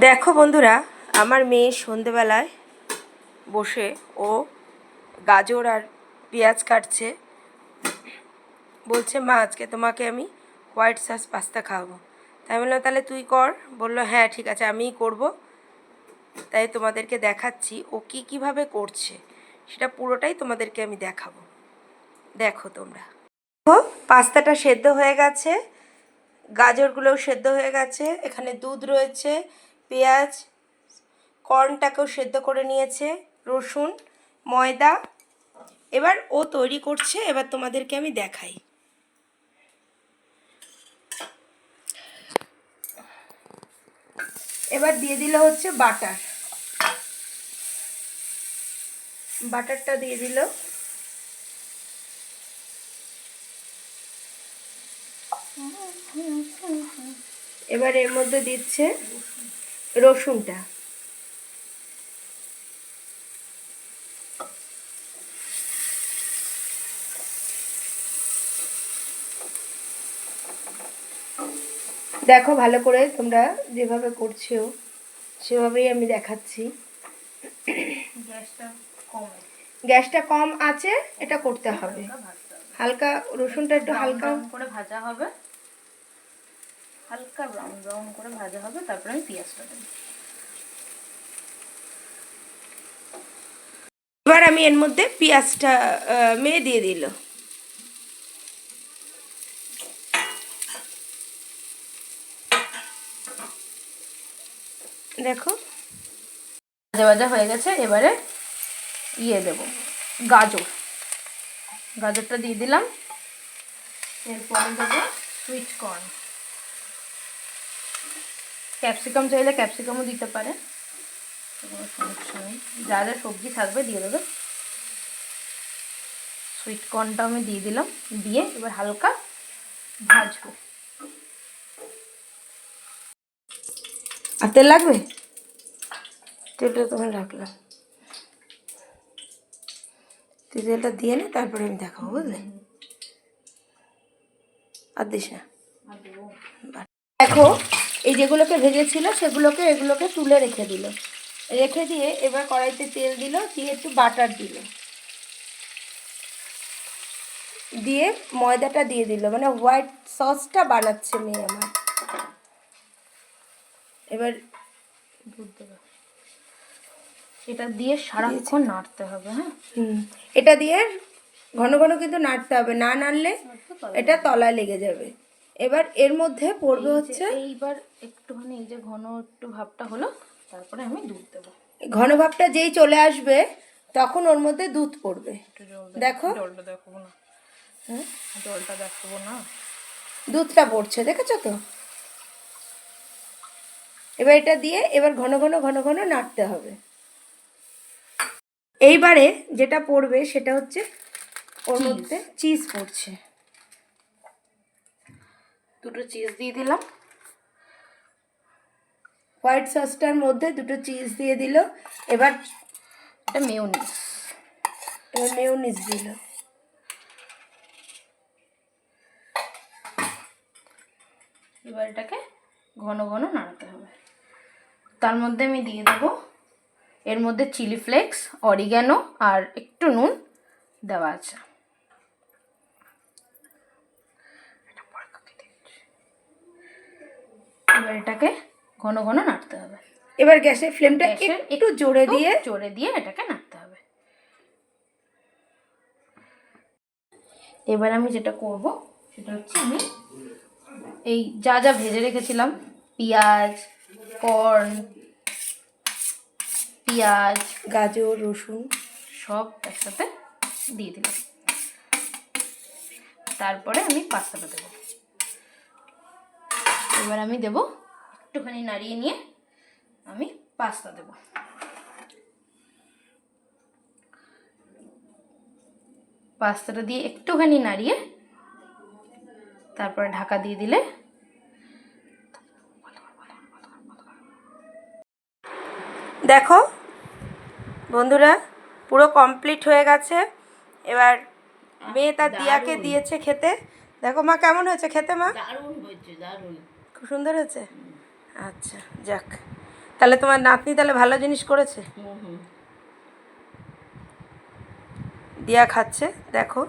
দেখো বন্ধুরা, আমার মেয়ে সন্ধেবেলায় বসে ও গাজর আর পেঁয়াজ কাটছে। বলছে মা আজকে তোমাকে আমি হোয়াইট সস পাস্তা খাওয়াবো। তাই বললাম তাহলে তুই কর। বললো হ্যাঁ ঠিক আছে আমিই করব। তাই তোমাদেরকে দেখাচ্ছি ও কীভাবে করছে, সেটা পুরোটাই তোমাদেরকে আমি দেখাবো। দেখো তোমরা। পাস্তাটা সেদ্ধ হয়ে গেছে, গাজরগুলোও সেদ্ধ হয়ে গেছে, এখানে দুধ রয়েছে, পেঁয়াজ, কর্নটাকেও সেদ্ধ করে নিয়েছে, রসুন, ময়দা। এবার ও তৈরি করছে, এবার তোমাদেরকে আমি দেখাই। এবার দিয়ে দিল হচ্ছে বাটারটা দিয়ে দিল। এবার এর মধ্যে দিচ্ছে রসুনটা। দেখো ভালো করে, তোমরা যেভাবে করছো সেভাবেই আমি দেখাচ্ছি। গ্যাসটা কম আছে, এটা করতে হবে। হালকা রসুনটা একটু হালকা করে ভাজা হবে, হালকা ব্রাউন করে ভাজা হবে। তারপরে আমি পেঁয়াজটা দেব। এবার আমি এর মধ্যে পেঁয়াজটা মেয়ে দিয়ে দিল। দেখো ভাজা হয়ে গেছে। এবারে দেব গাজরটা দিয়ে দিলাম। এরপরে দেবো সুইট কর্ন। ক্যাপসিকাম চাইলে ক্যাপসিকামও দিতে পারে, কোনো সমস্যা নেই। যা যা সবজি থাকবে দিয়ে দেবে। সুইট কর্নটা আমি দিয়ে দিলাম, দিয়ে এবার হালকা ভাজবো। আর তেল লাগবে? তেলটা তোমার রাখলাম, তেলটা দিয়ে নে, তারপরে আমি দেখাবো, বুঝলে? আর দিস না। দেখো এই যেগুলোকে ভেজেছিল সেগুলোকে এগুলোকে তুলে রেখে দিল। রেখে দিয়ে এবার কড়াইতে তেল দিল, দিয়ে একটু বাটার দিল, দিয়ে ময়দাটা দিয়ে দিল, মানে হোয়াইট সসটা বানাচ্ছে মেয়ে আমার। এবার দুধ দেবে। এটা দিয়ে সারাক্ষণ নাড়তে হবে। হ্যাঁ, এটা দিয়ে ঘন ঘন কিন্তু নাড়তে হবে, না নাড়লে এটা তলায় লেগে যাবে। এবার এর মধ্যে পড়বে হচ্ছে, এইবার একটুখানি এই যে ঘন একটু ভাবটা হলো, তারপরে আমি দুধ দেবো। ঘন ভাবটা যেই চলে আসবে তখন ওর মধ্যে দুধ পড়বে। দেখো জলটা দেখাবো না, জলটা দেখাবো না, দুধটা পড়ছে, দেখেছো তো? এবার এটা দিয়ে এবার ঘন ঘন নাড়তে হবে। এইবারে যেটা পড়বে সেটা হচ্ছে ওর মধ্যে চিজ পড়ছে। দুটো চিজ দিয়ে দিলাম, হোয়াইট সসটার মধ্যে দুটো চিজ দিয়ে দিল। এবার এটা মেয়োনিজ, এবার মেয়োনিজ দিল। এবার এটাকে ঘন ঘন নাড়াতে হবে। তার মধ্যে আমি দিয়ে দেবো, এর মধ্যে চিলি ফ্লেক্স, অরিগ্যানো আর একটু নুন দেওয়া আছে। এবার এটাকে ঘন ঘন নাড়তে হবে। এবার গ্যাসের ফ্লেমটা একটু জোরে দিয়ে এটাকে নাড়তে হবে। এবার আমি যেটা করব সেটা হচ্ছে, আমি এই যা যা ভেজে রেখেছিলাম, পেঁয়াজ, গাজর, রসুন সব একসাথে দিয়ে দিলাম। তারপরে আমি পাস্তাটা দেবো। এবার আমি দেবো, একটুখানি নাড়িয়ে নিয়ে আমি পাস্তা দেবো। পাস্তাটা দিয়ে একটুখানি নাড়িয়ে তারপরে ঢাকা দিয়ে দিলে, দেখো বন্ধুরা পুরো কমপ্লিট হয়ে গেছে। এবার মেয়ে তার দিয়াকে দিয়েছে খেতে। দেখো মা কেমন হয়েছে খেতে? মা দারুণ হয়েছে, দারুণ, খুব সুন্দর হয়েছে। আচ্ছা যাক, তাহলে তোমার নাতনি তাহলে ভালো জিনিস করেছে। দিয়া খাচ্ছে দেখো।